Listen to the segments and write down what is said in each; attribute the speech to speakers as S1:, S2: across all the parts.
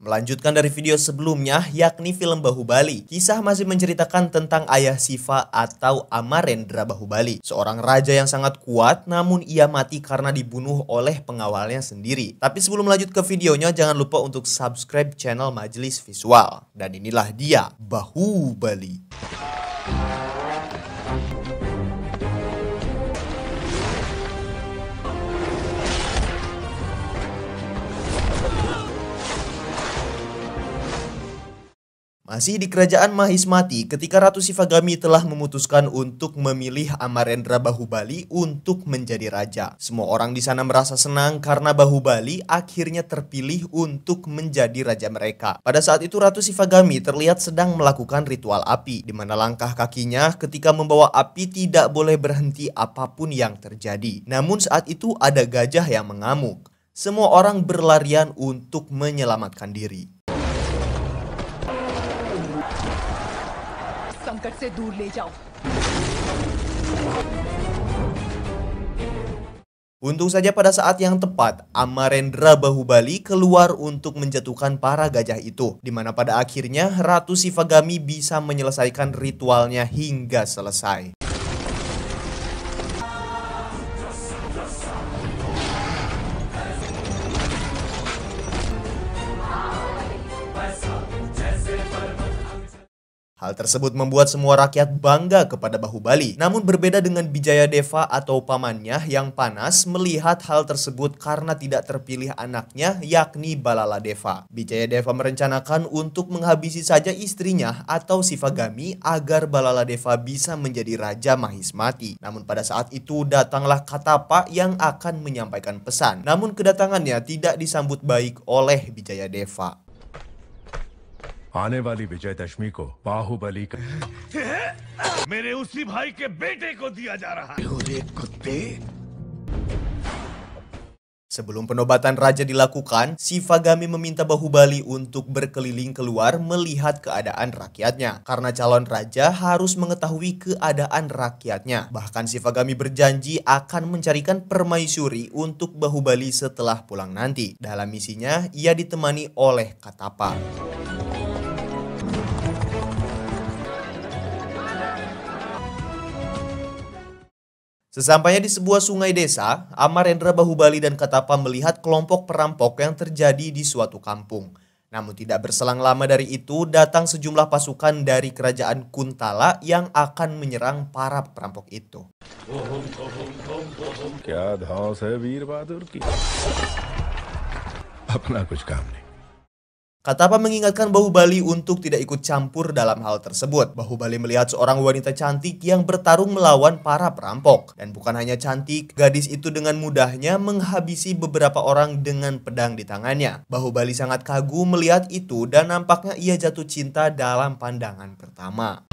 S1: Melanjutkan dari video sebelumnya, yakni film Bahubali. Kisah masih menceritakan tentang ayah Siva atau Amarendra Bahubali. Seorang raja yang sangat kuat, namun ia mati karena dibunuh oleh pengawalnya sendiri. Tapi sebelum lanjut ke videonya, jangan lupa untuk subscribe channel Majelis Visual. Dan inilah dia, Bahubali. Masih di kerajaan Mahismati, ketika Ratu Sivagami telah memutuskan untuk memilih Amarendra Bahubali untuk menjadi raja. Semua orang di sana merasa senang karena Bahubali akhirnya terpilih untuk menjadi raja mereka. Pada saat itu Ratu Sivagami terlihat sedang melakukan ritual api, di mana langkah kakinya ketika membawa api tidak boleh berhenti apapun yang terjadi. Namun saat itu ada gajah yang mengamuk. Semua orang berlarian untuk menyelamatkan diri.
S2: संकट से दूर ले जाओ।
S1: Untung saja pada saat yang tepat, Amarendra Bahubali keluar untuk menjatuhkan para gajah itu, di mana pada akhirnya Ratu Sivagami bisa menyelesaikan ritualnya hingga selesai. Hal tersebut membuat semua rakyat bangga kepada Bahubali. Namun berbeda dengan Bijayadeva atau pamannya yang panas melihat hal tersebut karena tidak terpilih anaknya, yakni Balaladeva. Bijayadeva merencanakan untuk menghabisi saja istrinya atau Sivagami agar Balaladeva bisa menjadi Raja Mahismati. Namun pada saat itu datanglah Katapa yang akan menyampaikan pesan. Namun kedatangannya tidak disambut baik oleh Bijayadeva.
S3: आने वाली विजयदशमी को बाहुबली का
S4: मेरे उसी भाई के बेटे को दिया जा रहा है।
S1: Sebelum penobatan raja dilakukan, Sivagami meminta Bahubali untuk berkeliling keluar melihat keadaan rakyatnya. Karena calon raja harus mengetahui keadaan rakyatnya. Bahkan Sivagami berjanji akan mencarikan permaisuri untuk Bahubali setelah pulang nanti. Dalam misinya, ia ditemani oleh Katapa. Sesampainya di sebuah sungai desa, Amarendra Bahubali dan Katapa melihat kelompok perampok yang terjadi di suatu kampung. Namun tidak berselang lama dari itu, datang sejumlah pasukan dari kerajaan Kuntala yang akan menyerang para perampok itu.
S3: क्या धौंस है वीर बहादुर की अपना कुछ काम नहीं।
S1: Katapa mengingatkan Bahubali untuk tidak ikut campur dalam hal tersebut. Bahubali melihat seorang wanita cantik yang bertarung melawan para perampok. Dan bukan hanya cantik, gadis itu dengan mudahnya menghabisi beberapa orang dengan pedang di tangannya. Bahubali sangat kagum melihat itu dan nampaknya ia jatuh cinta dalam pandangan pertama.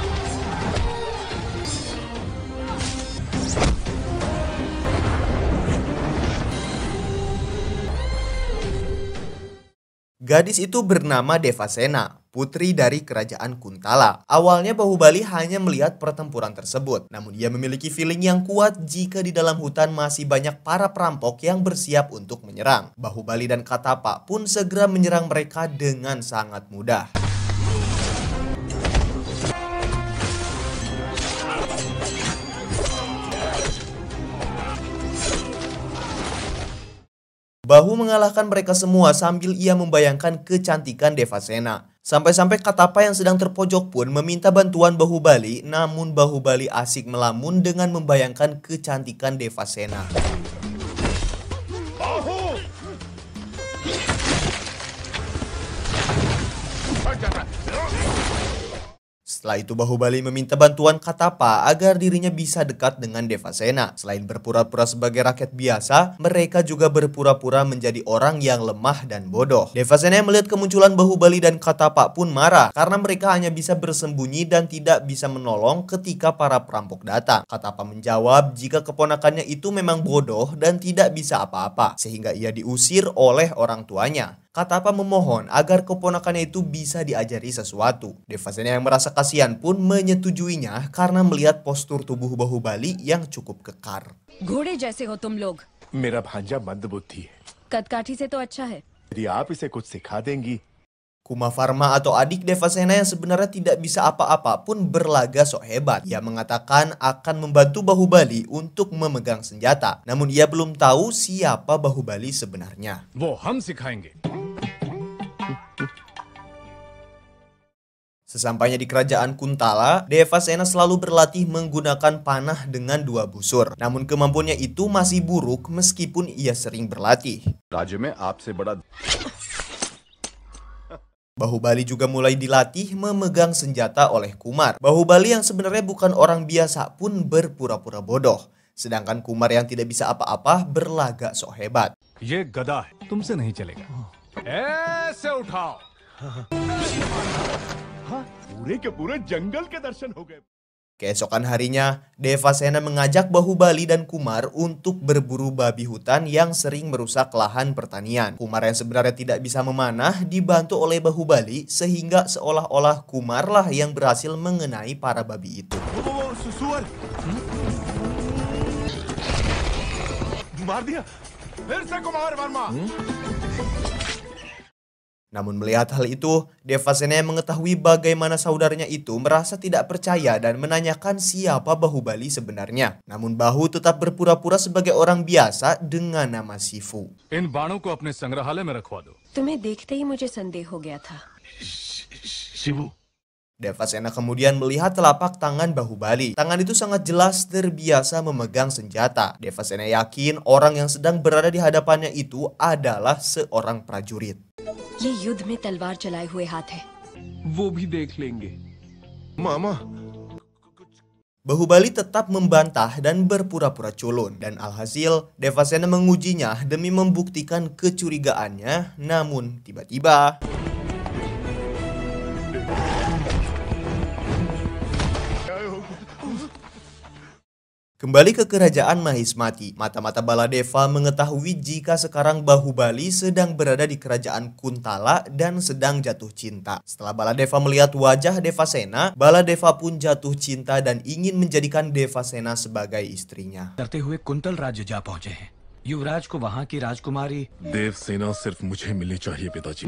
S1: Gadis itu bernama Devasena, putri dari kerajaan Kuntala. Awalnya Bahubali hanya melihat pertempuran tersebut, namun ia memiliki feeling yang kuat jika di dalam hutan masih banyak para perampok yang bersiap untuk menyerang. Bahubali dan Katapa pun segera menyerang mereka dengan sangat mudah. Bahu mengalahkan mereka semua sambil ia membayangkan kecantikan Devasena. Sampai-sampai Katapa yang sedang terpojok pun meminta bantuan Bahubali, namun Bahubali asik melamun dengan membayangkan kecantikan Devasena. Setelah itu Bahubali meminta bantuan Katapa agar dirinya bisa dekat dengan Devasena. Selain berpura-pura sebagai rakyat biasa, mereka juga berpura-pura menjadi orang yang lemah dan bodoh. Devasena yang melihat kemunculan Bahubali dan Katapa pun marah karena mereka hanya bisa bersembunyi dan tidak bisa menolong ketika para perampok datang. Katapa menjawab jika keponakannya itu memang bodoh dan tidak bisa apa-apa, sehingga ia diusir oleh orang tuanya. Katapa memohon agar keponakannya itu bisa diajari sesuatu. Devasena yang merasa kasihan pun menyetujuinya karena melihat postur tubuh Bahubali yang cukup kekar.
S2: घोड़े जैसे हो तुम लोग।
S3: मेरा भांजा मंदबुद्धि है।
S2: कदकाठी से तो अच्छा है।
S3: यदि आप इसे कुछ सिखा देंगी
S1: Kumavarma atau adik Devasena yang sebenarnya tidak bisa apa-apa pun berlaga sok hebat. Ia mengatakan akan membantu Bahubali untuk memegang senjata. Namun ia belum tahu siapa Bahubali sebenarnya.
S3: वो हम सिखाएंगे।
S1: Sesampainya di kerajaan Kuntala, Devasena selalu berlatih menggunakan panah dengan 2 busur. Namun kemampuannya itu masih buruk meskipun ia sering berlatih.
S3: राज्य में आपसे बड़ा
S1: Bahubali juga mulai dilatih memegang senjata oleh Kumar. Bahubali yang sebenarnya bukan orang biasa pun berpura-pura bodoh. Sedangkan Kumar yang tidak bisa apa-apa berlagak sok hebat.
S3: ये गदा है, तुमसे नहीं चलेगा। ऐसे उठाओ। हाँ, पूरे के पूरे जंगल के दर्शन हो गए।
S1: Keesokan harinya, Devasena mengajak Bahubali dan Kumar untuk berburu babi hutan yang sering merusak lahan pertanian. Kumar yang sebenarnya tidak bisa memanah dibantu oleh Bahubali sehingga seolah-olah Kumarlah yang berhasil mengenai para babi itu.
S3: सुअर मार दिया फिर से कुमार Verma.
S1: Namun melihat hal itu, Devasena yang mengetahui bagaimana saudaranya itu merasa tidak percaya dan menanyakan siapa Bahubali sebenarnya. Namun Bahu tetap berpura-pura sebagai orang biasa dengan nama Shifu.
S3: इन बाणों को अपने संग्रहालय में रखवा दो।
S2: तुम्हें देखते ही मुझे संदेह हो गया था।
S3: Shibu
S1: Devasena kemudian melihat telapak tangan Bahubali. Tangan itu sangat jelas terbiasa memegang senjata. Devasena yakin orang yang sedang berada di hadapannya itu adalah seorang prajurit.
S2: ये युद्ध में तलवार चलाए हुए हाथ है।
S5: वो भी देख लेंगे।
S3: मामा
S1: Bahubali tetap membantah dan berpura-pura culun. Dan alhasil, Devasena mengujinya demi membuktikan kecurigaannya. Namun, tiba-tiba kembali ke kerajaan Mahismati. Mata-mata Baladeva mengetahui jika sekarang Bahubali sedang berada di kerajaan Kuntala dan sedang jatuh cinta. Setelah Baladeva melihat wajah Devasena, Baladeva pun jatuh cinta dan ingin menjadikan Devasena sebagai istrinya.
S5: डरते हुए कुंतल राज्य जा पहुंचे हैं। युवराज को वहां की राजकुमारी
S3: देवसेना सिर्फ मुझे मिलनी चाहिए पिताजी।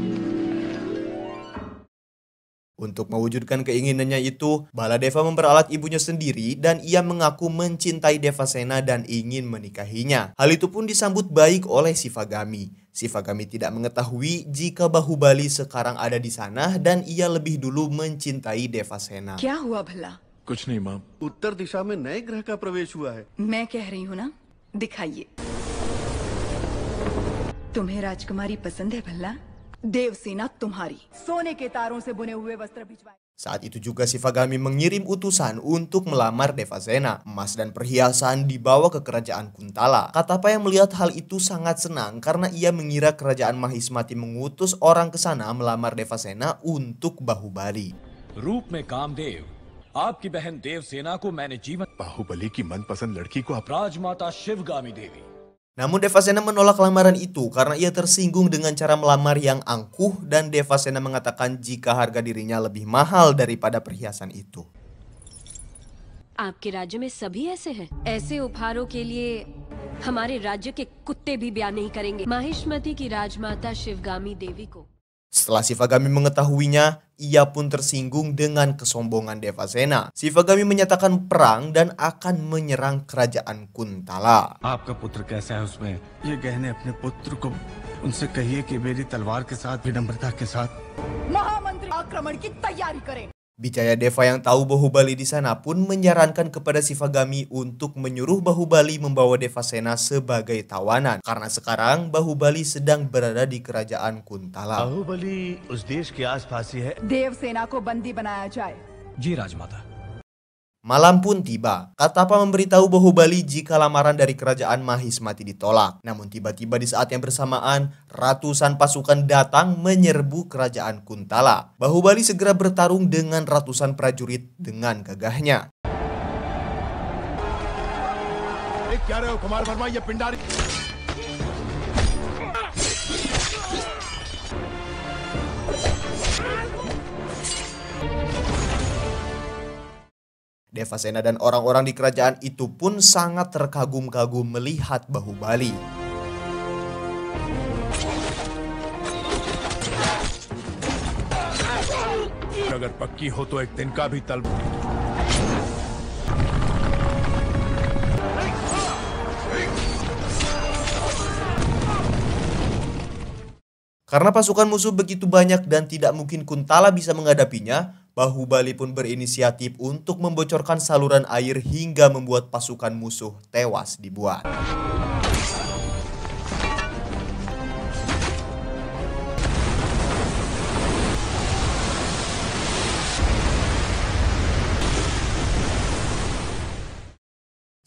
S1: Untuk mewujudkan keinginannya itu, Baladeva memperalat ibunya sendiri dan ia mengaku mencintai Devasena dan ingin menikahinya. Hal itu pun disambut baik oleh Shivagami. Shivagami tidak mengetahui jika Bahubali sekarang ada di sana dan ia lebih dulu mencintai Devasena.
S2: क्या हुआ भला?
S3: कुछ नहीं माँ।
S6: उत्तर दिशा में नए ग्रह का प्रवेश हुआ है।
S2: मैं कह रही हूँ ना, दिखाइए। तुम्हें राजकुमारी पसंद है भला? देवसेना तुम्हारी सोने के तारों से बुने हुए वस्त्र भिजवाए।
S1: Saat itu juga Shivagami mengirim utusan untuk melamar Devasena. Emas dan perhiasan dibawa ke kerajaan Kuntala. Katapa yang melihat hal itu sangat senang karena ia mengira kerajaan Mahismati mengutus orang ke sana melamar Devasena untuk Bahubali.
S5: रूप में कामदेव, आपकी बहन देवसेना को मैंने जीवन
S3: बाहुबली की मनपसंद लड़की को
S5: राजमाता शिवगामी देवी।
S1: Namun Devasena menolak lamaran itu karena ia tersinggung dengan cara melamar yang angkuh dan Devasena mengatakan jika harga dirinya lebih mahal daripada perhiasan itu.
S7: आपके राज्य में सभी ऐसे हैं। ऐसे उपहारों के लिए हमारे राज्य के कुत्ते भी ब्याह नहीं करेंगे। माहिष्मति की राजमाता शिवगामी देवी को।
S1: Setelah Shivagami mengetahuinya, ia pun tersinggung dengan kesombongan Devasena. Shivagami menyatakan perang dan akan menyerang kerajaan Kuntala.
S5: आपका पुत्र कैसा है उसमें ये गहने अपने पुत्र को उनसे कहिए कि मेरी तलवार के साथ विनम्रता के साथ
S2: महामंत्री आक्रमण की तैयारी करें।
S1: Bijaya Deva yang tahu Bahubali di sana pun menyarankan kepada Shivagami untuk menyuruh Bahubali membawa Devasena sebagai tawanan. Karena sekarang Bahubali sedang berada di kerajaan Kuntala.
S4: Baahubali उस देश के आसपास ही है।
S2: देवसेना को बंदी बनाया जाए।
S5: जी राजमाता।
S1: Malam pun tiba. Katapa memberitahu Bahubali jika lamaran dari kerajaan Mahismati ditolak. Namun tiba-tiba di saat yang bersamaan, ratusan pasukan datang menyerbu kerajaan Kuntala. Bahubali segera bertarung dengan ratusan prajurit dengan gagahnya.
S3: क्या रहे हो कुमार वर्मा ये Pindari.
S1: Devasena dan orang-orang di kerajaan itu pun sangat terkagum-kagum melihat Bahubali.
S3: अगर पक्की हो तो एक तिनका भी तल
S1: Karena pasukan musuh begitu banyak dan tidak mungkin Kuntala bisa menghadapinya, Bahubali pun berinisiatif untuk membocorkan saluran air hingga membuat pasukan musuh tewas dibuat.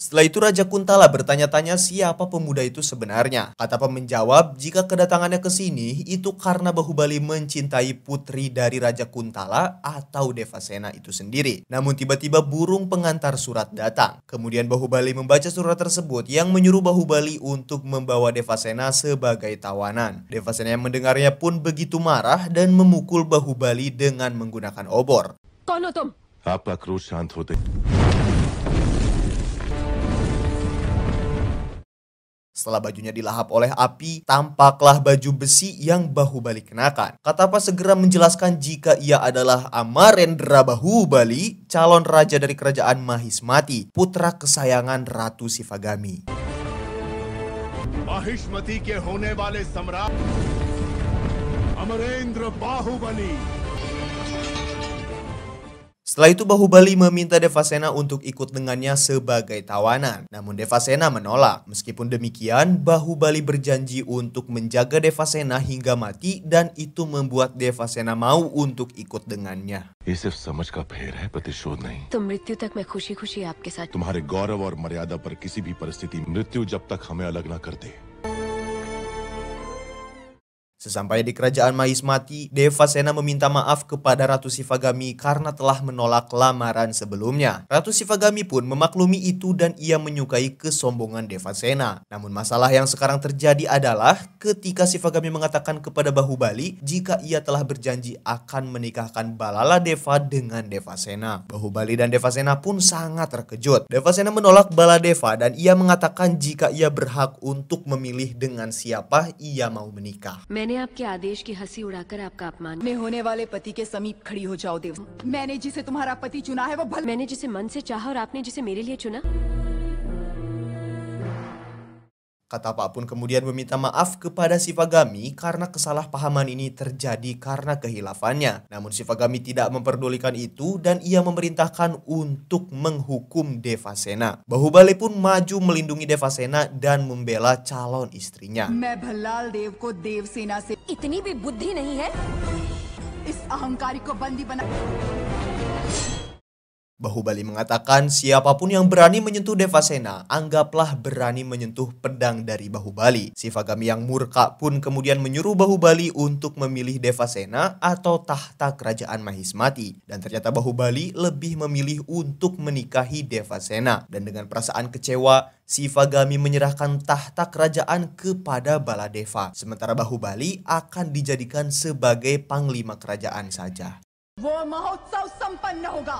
S1: Setelah itu Raja Kuntala bertanya-tanya siapa pemuda itu sebenarnya. Katapa menjawab jika kedatangannya ke sini itu karena Bahubali mencintai putri dari Raja Kuntala atau Devasena itu sendiri. Namun tiba-tiba burung pengantar surat datang. Kemudian Bahubali membaca surat tersebut yang menyuruh Bahubali untuk membawa Devasena sebagai tawanan. Devasena yang mendengarnya pun begitu marah dan memukul Bahubali dengan menggunakan obor.
S7: कौन हो तुम?
S3: आपका क्रोध शांत होते
S1: Setelah bajunya dilahap oleh api, tampaklah baju besi yang Bahubali kenakan. Katapa segera menjelaskan jika ia adalah Amarendra Bahubali, calon raja dari kerajaan Mahismati, putra kesayangan Ratu Sivagami.
S3: Mahishmati के होने वाले सम्राट अमरेंद्र Baahubali.
S1: Setelah itu Bahubali meminta Devasena untuk ikut dengannya sebagai tawanan. Namun Devasena menolak. Meskipun demikian, Bahubali berjanji untuk menjaga Devasena hingga mati dan itu membuat Devasena mau untuk ikut dengannya.
S3: ये सिर्फ समझ का फेर है, प्रतिशोध नहीं।
S7: तो मृत्यु तक मैं खुशी खुशी आपके साथ।
S3: तुम्हारे गौरव और मर्यादा पर किसी भी परिस्थिति मृत्यु जब तक हमें अलग ना कर दे।
S1: Sesampai di kerajaan Mahismati, Devasena meminta maaf kepada Ratu Sivagami karena telah menolak lamaran sebelumnya. Ratu Sivagami pun memaklumi itu dan ia menyukai kesombongan Devasena. Namun masalah yang sekarang terjadi adalah ketika Sivagami mengatakan kepada Bahubali jika ia telah berjanji akan menikahkan Baladeva dengan Devasena. Bahubali dan Devasena pun sangat terkejut. Devasena menolak Baladeva dan ia mengatakan jika ia berhak untuk memilih dengan siapa ia mau menikah.
S7: मैंने आपके आदेश की हंसी उड़ाकर आपका अपमान।
S2: में होने वाले पति के समीप खड़ी हो जाओ देव। मैंने जिसे तुम्हारा पति चुना है वो भला।
S7: मैंने जिसे मन से चाहा और आपने जिसे मेरे लिए चुना।
S1: Katapa pun kemudian meminta maaf kepada Sivagami karena kesalahpahaman ini terjadi karena kehilafannya. Namun Sivagami tidak memperdulikan itu dan ia memerintahkan untuk menghukum Devasena. Bahubali pun maju melindungi Devasena dan membela calon istrinya.
S2: मैं भल्लाल देव को देवसेना से
S7: इतनी भी बुद्धि नहीं है।
S2: इस अहंकारी को बंदी बना।
S1: Bahubali mengatakan siapapun yang berani menyentuh Devasena, anggaplah berani menyentuh pedang dari Bahubali. Sivagami yang murka pun kemudian menyuruh Bahubali untuk memilih Devasena atau tahta kerajaan Mahismati. Dan ternyata Bahubali lebih memilih untuk menikahi Devasena. Dan dengan perasaan kecewa, Sivagami menyerahkan tahta kerajaan kepada Baladeva. Sementara Bahubali akan dijadikan sebagai panglima kerajaan saja.
S2: वो महोत्सव संपन्न होगा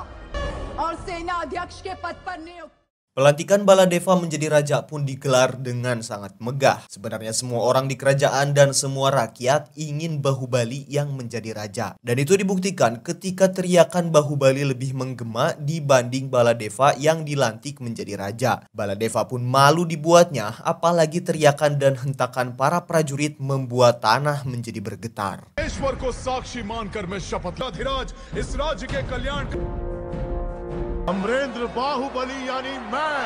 S2: और सेना अध्यक्ष के पद पर नियुक्त।
S1: Pelantikan Baladeva menjadi raja pun digelar dengan sangat megah. Sebenarnya semua orang di kerajaan dan semua rakyat ingin Bahubali yang menjadi raja. Dan itu dibuktikan ketika teriakan Bahubali lebih menggema dibanding Baladeva yang dilantik menjadi raja. Baladeva pun malu dibuatnya, apalagi teriakan dan hentakan para prajurit membuat tanah menjadi bergetar.
S3: ईश्वर को साक्षी मानकर मैं शपथ अधिराज इस राज्य के कल्याण अमरेंद्र बाहुबली यानी मैं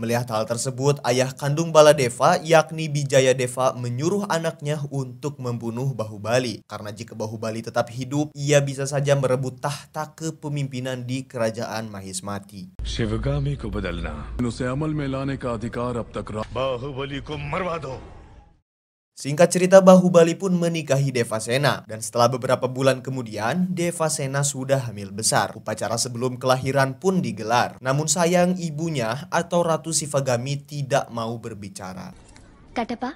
S1: Melihat hal tersebut, ayah kandung Baladeva yakni Bijayadeva menyuruh anaknya untuk membunuh Bahubali. Karena jika Bahubali tetap hidup, ia bisa saja merebut tahta kepemimpinan di kerajaan Mahismati.
S3: Sivagami को बदलना उसे अमल में लाने का अधिकार अब तक
S4: बाहुबली को मरवा दो।
S1: Singkat cerita, Bahubali pun menikahi Devasena. Dan setelah beberapa bulan kemudian, Devasena sudah hamil besar. Upacara sebelum kelahiran pun digelar. Namun sayang ibunya atau Ratu Sivagami tidak mau berbicara.
S7: कटपा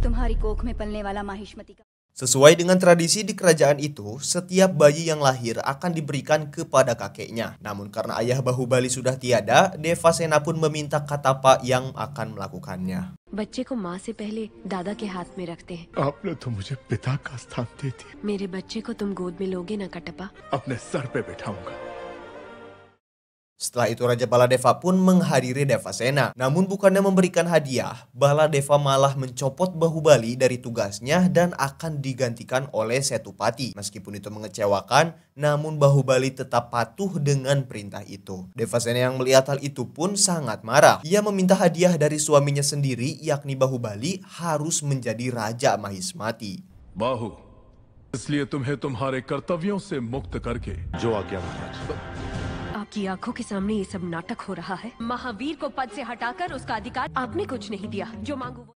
S2: तुम्हारी कोख में पलने वाला माहिष्मति का
S1: Sesuai dengan tradisi di kerajaan itu, setiap bayi yang lahir akan diberikan kepada kakeknya. Namun karena ayah Bahubali sudah tiada, Devasena pun meminta Katapa yang akan melakukannya.
S7: बच्चे को माँ से पहले दादा के हाथ में रखते हैं।
S3: आपने तो मुझे पिता का स्थान दे दिया।
S7: मेरे बच्चे को तुम गोद में लोगे ना कटप्पा?
S3: अपने सर पे बिठाऊंगा।
S1: Setelah itu Raja Baladeva pun menghadiri Devasena. Namun bukannya memberikan hadiah, Baladeva malah mencopot Bahubali dari tugasnya dan akan digantikan oleh Setupati. Meskipun itu mengecewakan, namun Bahubali tetap patuh dengan perintah itu. Devasena yang melihat hal itu pun sangat marah. Ia meminta hadiah dari suaminya sendiri, yakni Bahubali harus menjadi Raja Mahismati.
S3: बाहु, इसलिए तुम्हें तुम्हारे कर्तव्यों से मुक्त करके
S6: जो आज्ञा महाराज।
S7: आपकी आंखों के सामने ये सब नाटक हो रहा है। महावीर को पद से हटाकर उसका अधिकार आपने कुछ नहीं दिया। जो मांगू वो...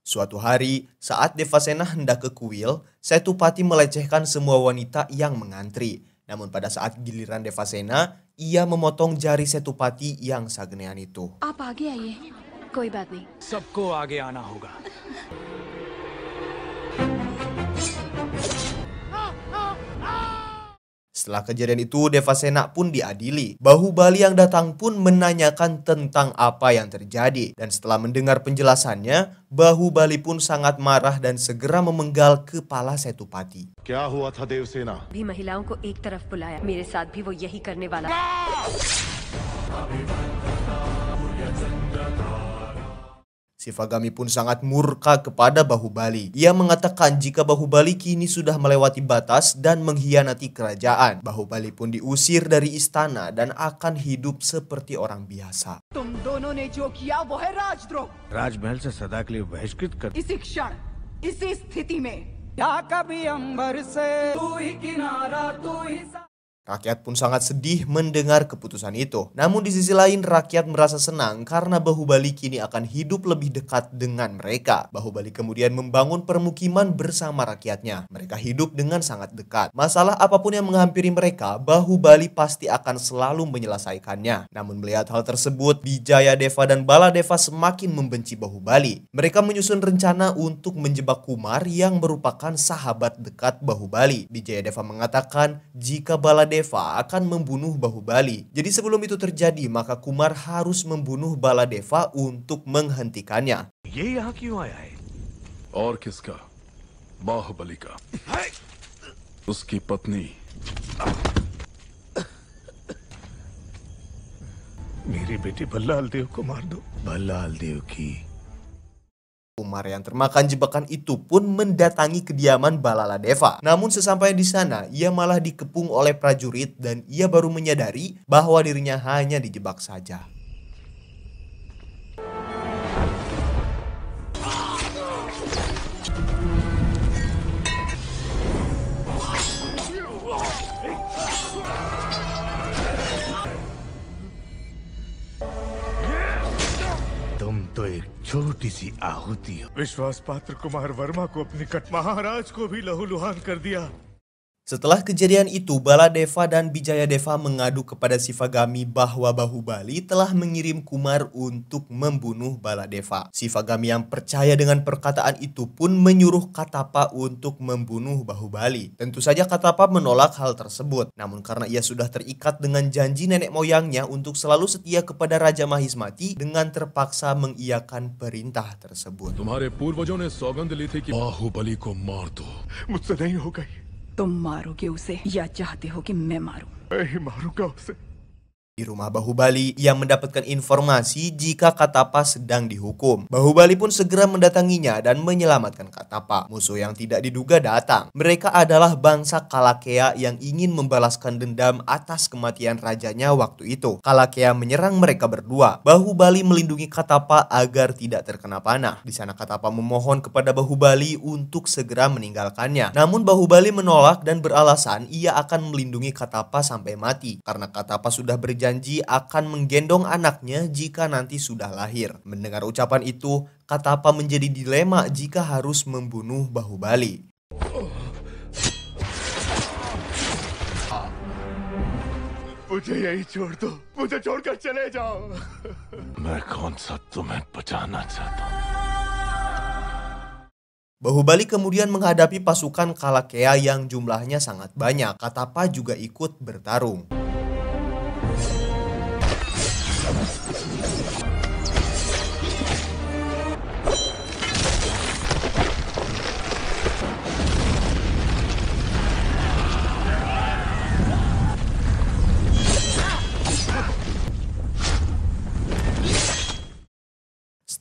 S1: Suatu hari, saat Devasena hendak ke kuil, Setupati melecehkan semua wanita yang mengantri. Namun pada saat giliran Devasena, ia memotong jari Setupati yang sagenean itu.
S7: आप आगे आइए, कोई बात नहीं।
S5: सबको आगे आना होगा।
S1: Setelah kejadian itu, Devasena pun diadili. Bahubali yang datang pun menanyakan tentang apa yang terjadi. Dan setelah mendengar penjelasannya, Bahubali pun sangat marah dan segera memenggal kepala Setupati.
S6: क्या हुआ था देवसेना?
S7: भी महिलाओं को एक तरफ बुलाया, मेरे साथ भी वो यही करने वाला।
S1: Shivagami pun sangat murka kepada Bahubali. Ia mengatakan jika Bahubali kini sudah melewati batas dan mengkhianati kerajaan. Bahubali pun diusir dari istana dan akan hidup seperti orang biasa.
S2: तुम दोनों ने जो किया वो है राजद्रोह।
S5: राजमहल से सदा के लिए बहिष्कृत कर।
S2: इसी क्षण, इसी स्थिति में क्या कभी अंबर से तू ही किनारा तू ही
S1: Rakyat pun sangat sedih mendengar keputusan itu. Namun di sisi lain rakyat merasa senang karena Bahubali kini akan hidup lebih dekat dengan mereka. Bahubali kemudian membangun permukiman bersama rakyatnya. Mereka hidup dengan sangat dekat. Masalah apapun yang menghampiri mereka, Bahubali pasti akan selalu menyelesaikannya. Namun melihat hal tersebut, Wijayadeva dan Baladeva semakin membenci Bahubali. Mereka menyusun rencana untuk menjebak Kumar yang merupakan sahabat dekat Bahubali. Wijayadeva mengatakan jika Baladeva akan membunuh Bahubali. Jadi sebelum itu terjadi, maka Kumar harus membunuh Baladeva untuk menghentikannya.
S5: ये यहाँ क्यों आया है?
S3: और किसका? बाहुबली का। उसकी पत्नी।
S5: मेरी बेटी भल्लाल देव को मार दो। भल्लाल देव की।
S1: Kumar yang termakan jebakan itu pun mendatangi kediaman Balaladeva. Namun sesampainya di sana, ia malah dikepung oleh prajurit dan ia baru menyadari bahwa dirinya hanya dijebak saja.
S5: तुम तो एक छोटी सी आहुति हो।
S3: विश्वास पात्र कुमार वर्मा को अपनी महाराज को भी लहूलुहान कर दिया।
S1: Setelah kejadian itu, Baladeva dan Wijayadeva mengadu kepada Shivagami bahwa Bahubali telah mengirim Kumar untuk membunuh Baladeva. Shivagami yang percaya dengan perkataan itu pun menyuruh Katapa untuk membunuh Bahubali. Tentu saja Katapa menolak hal tersebut. Namun karena ia sudah terikat dengan janji nenek moyangnya untuk selalu setia kepada Raja Mahismati, dengan terpaksa mengiyakan perintah tersebut.
S3: तुम्हारे पूर्वजों ने सौगंध ली थी कि बाहुबली को मार दो। मुझसे नहीं हो गई।
S2: तुम मारोगे उसे या चाहते हो कि मैं मारूं?
S3: मैं ही मारूंगा उसे।
S1: Di rumah Bahubali, ia mendapatkan informasi jika Katapa sedang dihukum. Bahubali pun segera mendatanginya dan menyelamatkan Katapa. Musuh yang tidak diduga datang. Mereka adalah bangsa Kalakea yang ingin membalaskan dendam atas kematian rajanya waktu itu. Kalakea menyerang mereka berdua. Bahubali melindungi Katapa agar tidak terkena panah. Di sana Katapa memohon kepada Bahubali untuk segera meninggalkannya. Namun Bahubali menolak dan beralasan ia akan melindungi Katapa sampai mati. Karena Katapa sudah berjanji akan menggendong anaknya jika nanti sudah lahir. Mendengar ucapan itu, Katapa menjadi dilema jika harus membunuh Bahubali.
S3: मुझे यही छोड़ दो, मुझे छोड़कर चले जाओ। मैं कौन सा तुम्हें बचाना चाहता हूँ।
S1: Bahubali kemudian menghadapi pasukan Kalakea yang jumlahnya sangat banyak. Katapa juga ikut bertarung.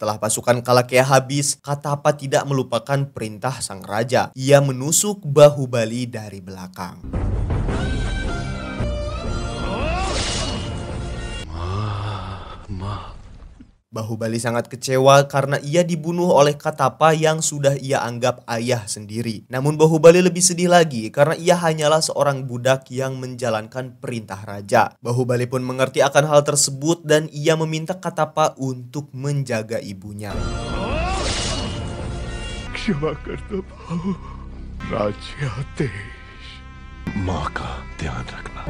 S1: Setelah pasukan Kalakea habis, Katapa tidak melupakan perintah sang raja. Ia menusuk Bahubali dari belakang. Bahubali sangat kecewa karena ia dibunuh oleh Katapa yang sudah ia anggap ayah sendiri. Namun Bahubali lebih sedih lagi karena ia hanyalah seorang budak yang menjalankan perintah raja. Bahubali pun mengerti akan hal tersebut dan ia meminta Katapa untuk menjaga ibunya.
S6: क्षमा करता भाऊ राज्यादेश माँ का ध्यान रखना।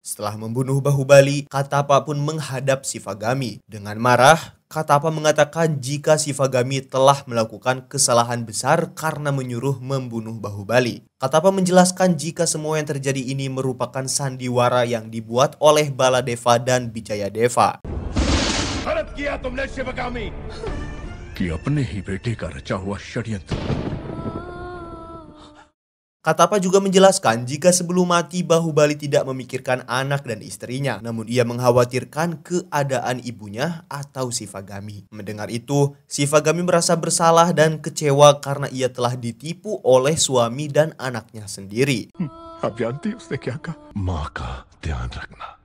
S1: Setelah membunuh Bahubali, Katapa pun menghadap Shivagami. Dengan marah, Katapa mengatakan jika Shivagami telah melakukan kesalahan besar karena menyuruh membunuh Bahubali. Katapa menjelaskan jika semua yang terjadi ini merupakan sandiwara yang dibuat oleh Baladeva dan Bijayadeva.
S4: गलत किया तुमने शिवगामी।
S3: कि अपने ही बेटे का रचा हुआ षड्यंत्र।
S1: Katapa juga menjelaskan jika sebelum mati Bahubali tidak memikirkan anak dan istrinya, namun ia mengkhawatirkan keadaan ibunya atau Shivagami. Mendengar itu, Shivagami merasa bersalah dan kecewa karena ia telah ditipu oleh suami dan anaknya sendiri.
S6: आप जानती हैं उसने क्या कहा? माँ का ध्यान रखना।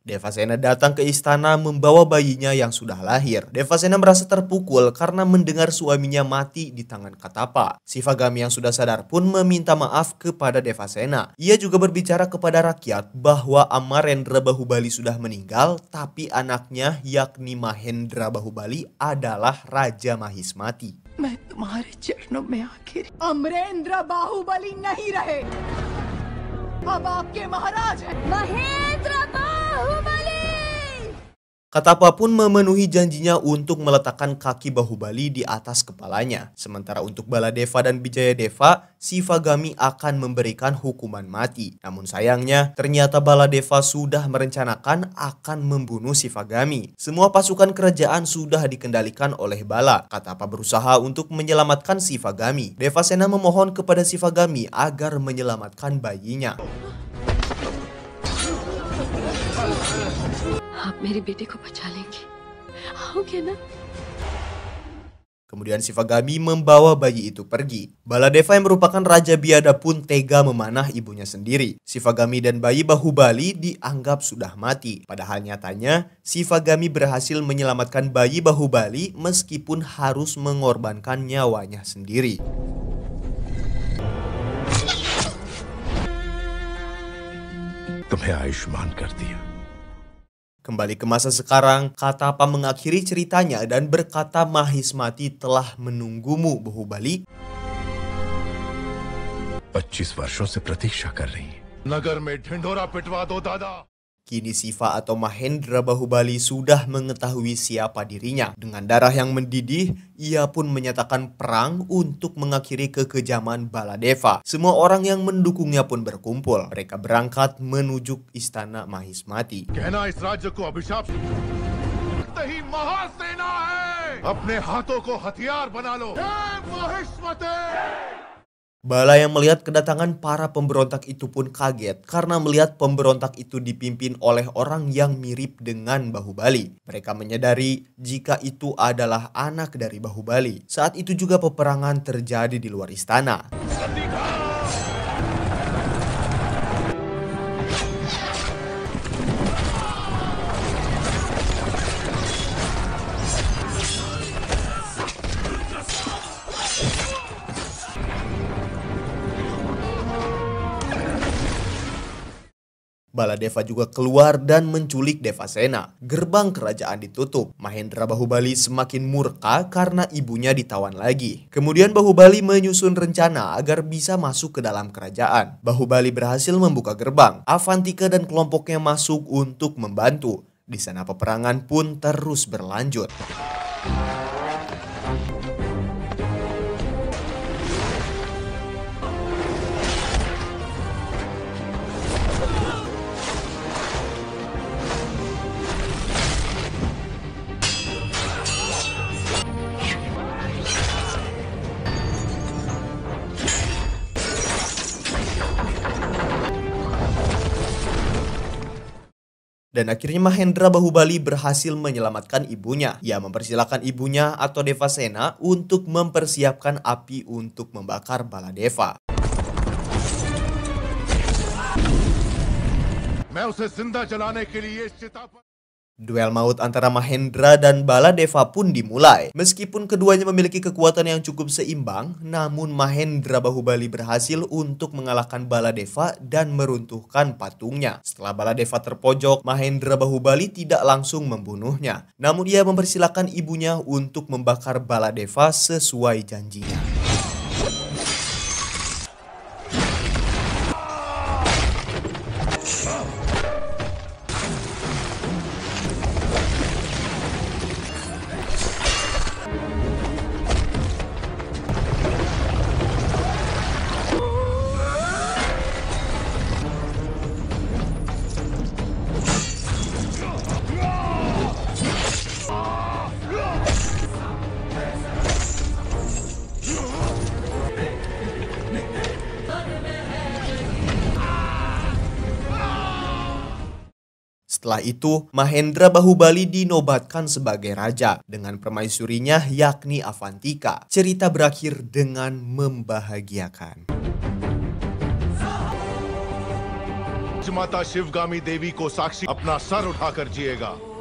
S1: Devasena datang ke istana membawa bayinya yang sudah lahir. Devasena merasa terpukul karena mendengar suaminya mati di tangan Katapa. Shivagami yang sudah sadar pun meminta maaf kepada Devasena. Ia juga berbicara kepada rakyat bahwa Amarendra Bahubali sudah meninggal, tapi anaknya yakni Mahendra Bahubali adalah Raja Mahismati.
S2: मैं तुम्हारे चरणों में आखिर अमरेंद्र बाहुबली नहीं रहे, अब आपके महाराज हैं महेंद्र Baahubali.
S1: Katapa pun memenuhi janjinya untuk meletakkan kaki Bahubali di atas kepalanya. Sementara untuk Baladeva dan Bijayadeva, Shivagami akan memberikan hukuman mati. Namun sayangnya, ternyata Baladeva sudah merencanakan akan membunuh Shivagami. Semua pasukan kerajaan sudah dikendalikan oleh Bala. Katapa berusaha untuk menyelamatkan Shivagami. Devasena memohon kepada Shivagami agar menyelamatkan bayinya.
S7: आप मेरे बेटे को बचा लेंगे, आओगे ना?
S1: Kemudian Shivagami membawa bayi itu pergi. Baladeva yang merupakan Raja Biada pun tega memanah ibunya sendiri. Shivagami dan bayi Bahubali dianggap sudah mati. Padahal nyatanya, Shivagami berhasil menyelamatkan bayi Bahubali meskipun harus mengorbankan nyawanya sendiri.
S3: तुम्हें आयुष्मान कर दिया।
S1: Kembali ke masa sekarang, Katapa mengakhiri ceritanya dan berkata Mahismati telah menunggumu Bahubali.
S3: 25 वर्षों से प्रतीक्षा कर रही है।
S6: नगर में ढिंढोरा पिटवा दो दादा।
S1: Kini Shiva atau Mahendra Bahubali sudah mengetahui siapa dirinya. Dengan darah yang mendidih, ia pun menyatakan perang untuk mengakhiri kekejaman Baladeva. Semua orang yang mendukungnya pun berkumpul. Mereka berangkat menuju istana Mahismati.
S6: कहना इस राज्य को अभिशाप ही महासेना है। अपने हाथों को हथियार बना लो। जय महिष्मते।
S1: Bala yang melihat kedatangan para pemberontak itu pun kaget karena melihat pemberontak itu dipimpin oleh orang yang mirip dengan Bahubali. Mereka menyadari jika itu adalah anak dari Bahubali. Saat itu juga peperangan terjadi di luar istana. Baladeva juga keluar dan menculik Devasena. Gerbang kerajaan ditutup. Mahendra Bahubali semakin murka karena ibunya ditawan lagi. Kemudian Bahubali menyusun rencana agar bisa masuk ke dalam kerajaan. Bahubali berhasil membuka gerbang. Avantika dan kelompoknya masuk untuk membantu. Di sana peperangan pun terus berlanjut. Dan akhirnya Mahendra Bahubali berhasil menyelamatkan ibunya. Ia mempersilahkan ibunya atau Devasena untuk mempersiapkan api untuk membakar Baladeva. Duel maut antara Mahendra dan Baladeva pun dimulai. Meskipun keduanya memiliki kekuatan yang cukup seimbang, namun Mahendra Bahubali berhasil untuk mengalahkan Baladeva dan meruntuhkan patungnya. Setelah Baladeva terpojok, Mahendra Bahubali tidak langsung membunuhnya. Namun ia mempersilahkan ibunya untuk membakar Baladeva sesuai janjinya. Setelah itu, Mahendra Bahubali dinobatkan sebagai raja dengan permaisurinya yakni Avantika. Cerita berakhir dengan membahagiakan.
S6: माता शिवगामी देवी को साक्षी अपना सर उठाकर जिएगा।